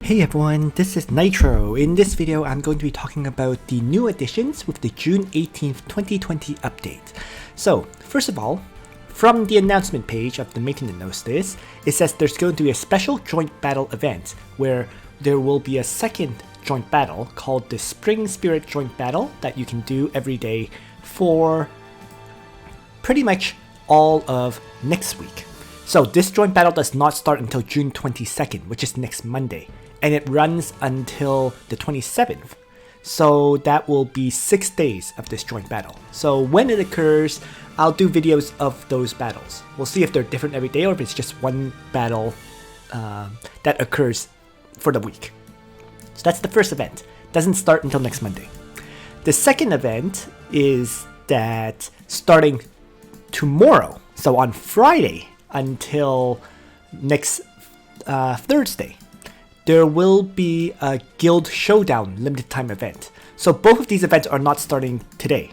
Hey everyone, this is Nitro. In this video, I'm going to be talking about the new additions with the June 18th, 2020 update. So, first of all, from the announcement page of the maintenance notice, it says there's going to be a special joint battle event where there will be a second joint battle called the Spring Spirit Joint Battle that you can do every day for pretty much all of next week. So this joint battle does not start until June 22nd, which is next Monday, and it runs until the 27th. So that will be 6 days of this joint battle. So when it occurs, I'll do videos of those battles. We'll see if they're different every day or if it's just one battle that occurs for the week. So that's the first event. Doesn't start until next Monday. The second event is that starting tomorrow, so on Friday until next Thursday, there will be a Guild Showdown limited time event. So both of these events are not starting today,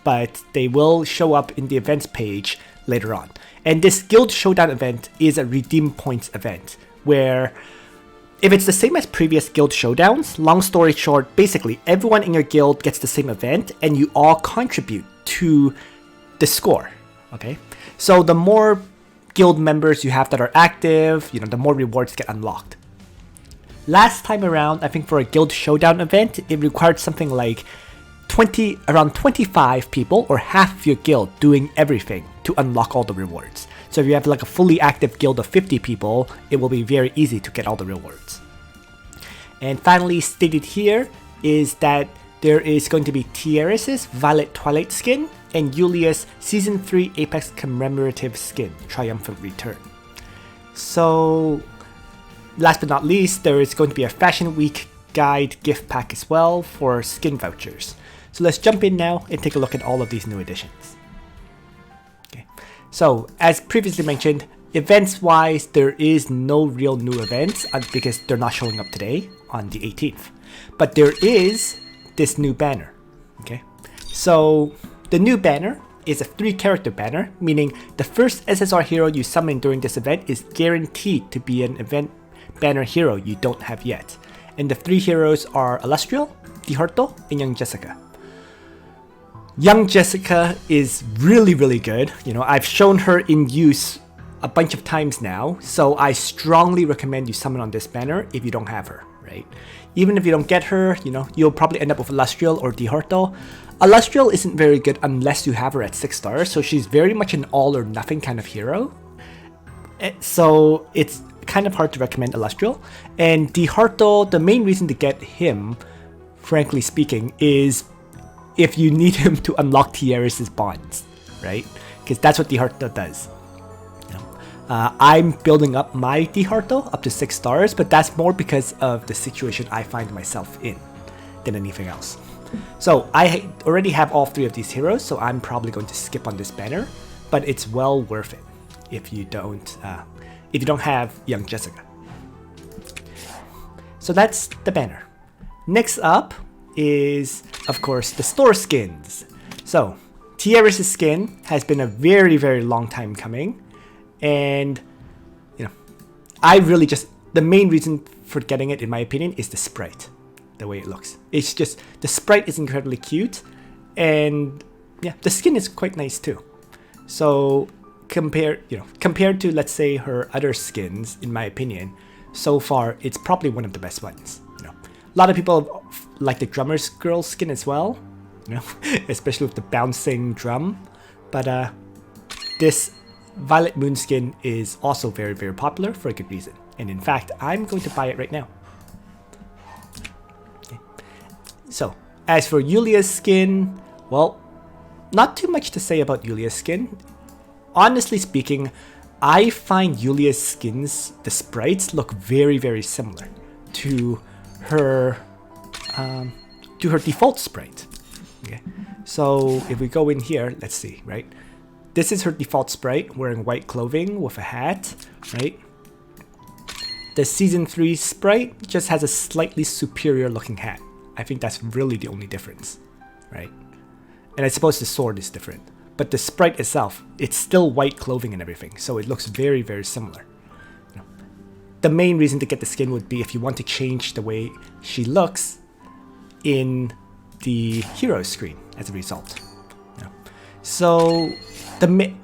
but they will show up in the events page later on. And this Guild Showdown event is a redeem points event where if it's the same as previous Guild Showdowns, long story short, basically everyone in your guild gets the same event and you all contribute to the score. Okay, so the more guild members you have that are active, the more rewards get unlocked. Last time around, I think for a Guild Showdown event, it required something like around 25 people or half of your guild doing everything to unlock all the rewards. So if you have like a fully active guild of 50 people, it will be very easy to get all the rewards. And finally stated here is that there is going to be Tierra's Violet Twilight skin and Yulia's Season 3 Apex Commemorative skin, Triumphant Return. So last but not least, there is going to be a Fashion Week guide gift pack as well for skin vouchers. So let's jump in now and take a look at all of these new additions. Okay. So as previously mentioned, events wise, there is no real new events because they're not showing up today on the 18th. But there is this new banner. Okay. So the new banner is a 3-character banner, meaning the first SSR hero you summon during this event is guaranteed to be an event banner hero you don't have yet. And the 3 heroes are Alastriel, Dihorto, and Young Jessica. Young Jessica is really, really good. I've shown her in use a bunch of times now, so I strongly recommend you summon on this banner if you don't have her, right? Even if you don't get her, you'll probably end up with Alastriel or Dihorto. Alastriel isn't very good unless you have her at 6 stars, so she's very much an all or nothing kind of hero. So it's kind of hard to recommend Alastriel. And Dihorto, the main reason to get him, frankly speaking, is if you need him to unlock Tierra's bonds, right? Because that's what Dihorto does. I'm building up my Dihorto up to 6 stars, but that's more because of the situation I find myself in than anything else. So I already have all 3 of these heroes, so I'm probably going to skip on this banner, but it's well worth it if you don't have Young Jessica. So that's the banner. Next up is, of course, the store skins. So Tierra's skin has been a very, very long time coming, and I really the main reason for getting it, in my opinion, is the sprite, the way it looks. It's just, the sprite is incredibly cute, and yeah, the skin is quite nice too. So compared to, let's say, her other skins, in my opinion, so far it's probably one of the best ones. A lot of people like the drummer's girl skin as well, especially with the bouncing drum. But this Violet Moon skin is also very, very popular for a good reason. And in fact, I'm going to buy it right now. Okay. So as for Yulia's skin, well, not too much to say about Yulia's skin. Honestly speaking, I find Yulia's skins, the sprites, look very, very similar to her default sprite. Okay, so if we go in here, let's see, right? This is her default sprite, wearing white clothing with a hat, right? The Season 3 sprite just has a slightly superior looking hat. I think that's really the only difference, right? And I suppose the sword is different. But the sprite itself, it's still white clothing and everything, so it looks very, very similar. the main reason to get the skin would be if you want to change the way she looks in the hero screen as a result. Yeah. So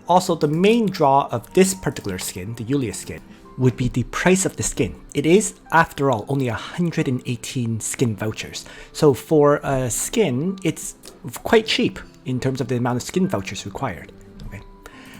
also the main draw of this particular skin, the Yulia skin, would be the price of the skin. It is, after all, only 118 skin vouchers. So for a skin, it's quite cheap in terms of the amount of skin vouchers required. Okay.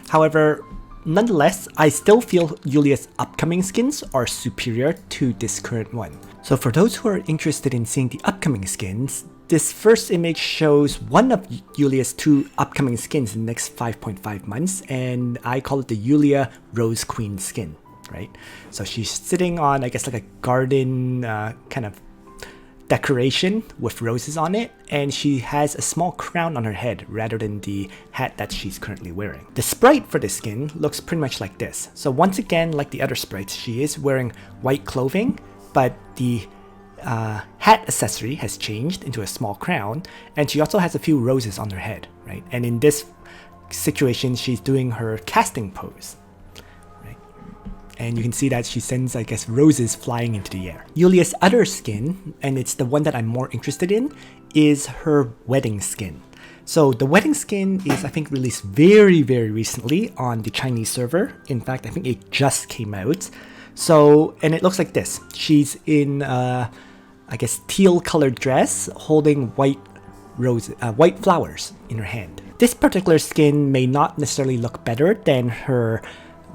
However, nonetheless, I still feel Yulia's upcoming skins are superior to this current one. So for those who are interested in seeing the upcoming skins, this first image shows one of Yulia's 2 upcoming skins in the next 5.5 months, and I call it the Yulia Rose Queen skin, right? So she's sitting on, I guess, like a garden kind of decoration with roses on it, and she has a small crown on her head rather than the hat that she's currently wearing. The sprite for this skin looks pretty much like this. So once again, like the other sprites, she is wearing white clothing, but the hat accessory has changed into a small crown, and she also has a few roses on her head, right? And in this situation, she's doing her casting pose, right? And you can see that she sends, I guess, roses flying into the air. Yulia's other skin, and it's the one that I'm more interested in, is her wedding skin. So the wedding skin is, I think, released very, very recently on the Chinese server. In fact, I think it just came out. So, and it looks like this. She's in, I guess, teal colored dress holding white flowers in her hand. This particular skin may not necessarily look better than her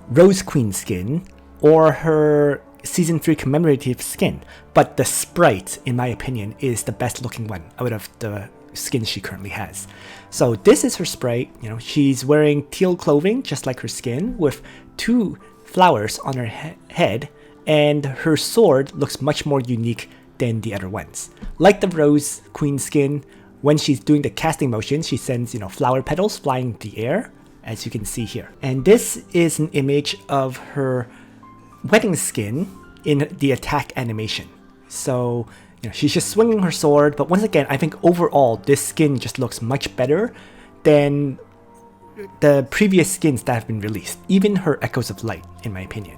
Rose Queen skin or her Season 3 commemorative skin, but the sprite, in my opinion, is the best looking one out of the skins she currently has. So this is her sprite. You know, she's wearing teal clothing just like her skin with 2 flowers on her head, and her sword looks much more unique than the other ones. Like the Rose Queen skin, when she's doing the casting motion, she sends, you know, flower petals flying into the air, as you can see here. And this is an image of her wedding skin in the attack animation. So, you know, she's just swinging her sword, but once again, I think overall this skin just looks much better than the previous skins that have been released, even her Echoes of Light, in my opinion.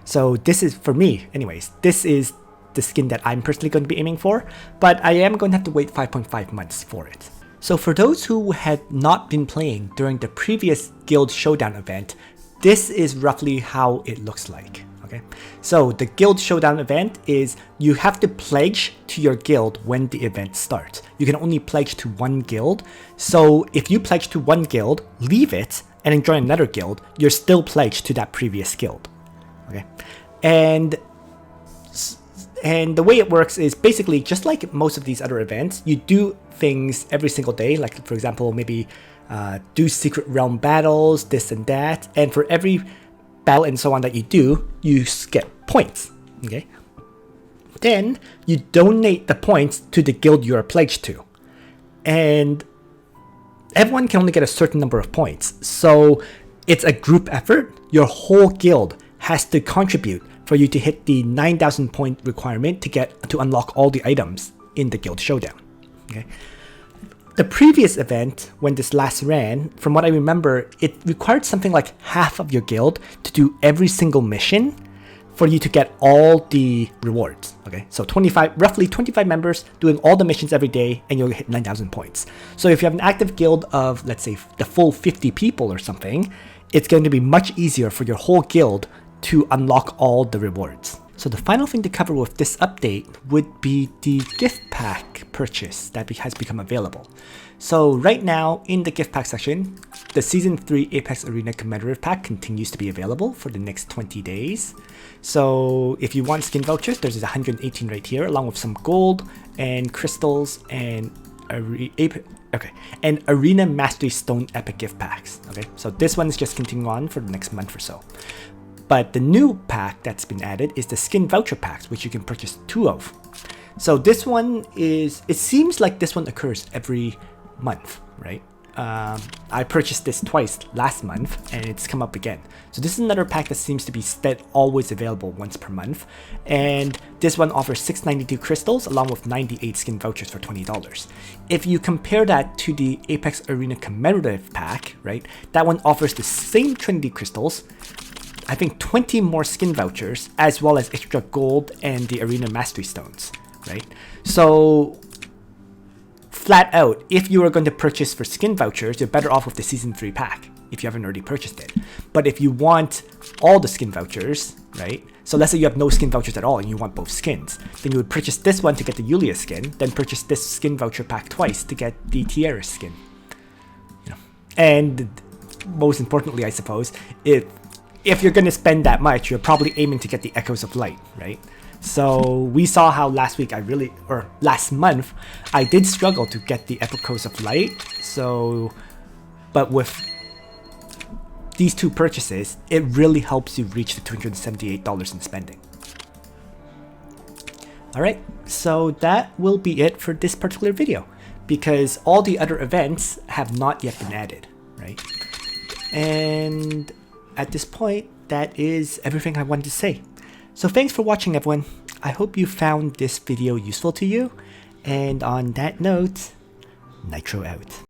So this is, for me anyways, this is the skin that I'm personally going to be aiming for, but I am going to have to wait 5.5 months for it. So for those who had not been playing during the previous Guild Showdown event, this is roughly how it looks like. Okay, so the Guild Showdown event is you have to pledge to your guild when the event starts. You can only pledge to one guild. So if you pledge to one guild, leave it, and then join another guild, you're still pledged to that previous guild. Okay, and the way it works is basically just like most of these other events, you do things every single day. Like, for example, maybe do secret realm battles, this and that, and for every battle and so on that you do, you get points. Okay, then you donate the points to the guild you are pledged to, and everyone can only get a certain number of points. So it's a group effort. Your whole guild has to contribute for you to hit the 9,000 point requirement to unlock all the items in the Guild Showdown. Okay. The previous event, when this last ran, from what I remember, it required something like half of your guild to do every single mission for you to get all the rewards. Okay, so roughly 25 members doing all the missions every day, and you'll hit 9,000 points. So if you have an active guild of, let's say, the full 50 people or something, it's going to be much easier for your whole guild to unlock all the rewards. So the final thing to cover with this update would be the gift pack purchase that has become available. So right now in the gift pack section, the Season 3 Apex Arena Commemorative Pack continues to be available for the next 20 days. So if you want skin vouchers, there's 118 right here, along with some gold and crystals and Arena Mastery Stone Epic gift packs. Okay, so this one is just continuing on for the next month or so. But the new pack that's been added is the skin voucher packs, which you can purchase 2 of. So this one is, it seems like this one occurs every month, right? I purchased this twice last month and it's come up again. So this is another pack that seems to be always available once per month. And this one offers 692 crystals along with 98 skin vouchers for $20. If you compare that to the Apex Arena Commemorative Pack, right? That one offers the same Trinity crystals I think 20 more skin vouchers, as well as extra gold and the Arena Mastery Stones, right? So, flat out, if you are going to purchase for skin vouchers, you're better off with the Season 3 pack, if you haven't already purchased it. But if you want all the skin vouchers, right? So let's say you have no skin vouchers at all and you want both skins, then you would purchase this one to get the Yulia skin, then purchase this skin voucher pack twice to get the Tiara skin. You know, and most importantly, I suppose, if you're going to spend that much, you're probably aiming to get the Echoes of Light, right? So we saw how last month, I did struggle to get the Echoes of Light. So, but with these two purchases, it really helps you reach the $278 in spending. Alright, so that will be it for this particular video, because all the other events have not yet been added, right? And at this point, that is everything I wanted to say. So thanks for watching, everyone. I hope you found this video useful to you. And on that note, Nitro out.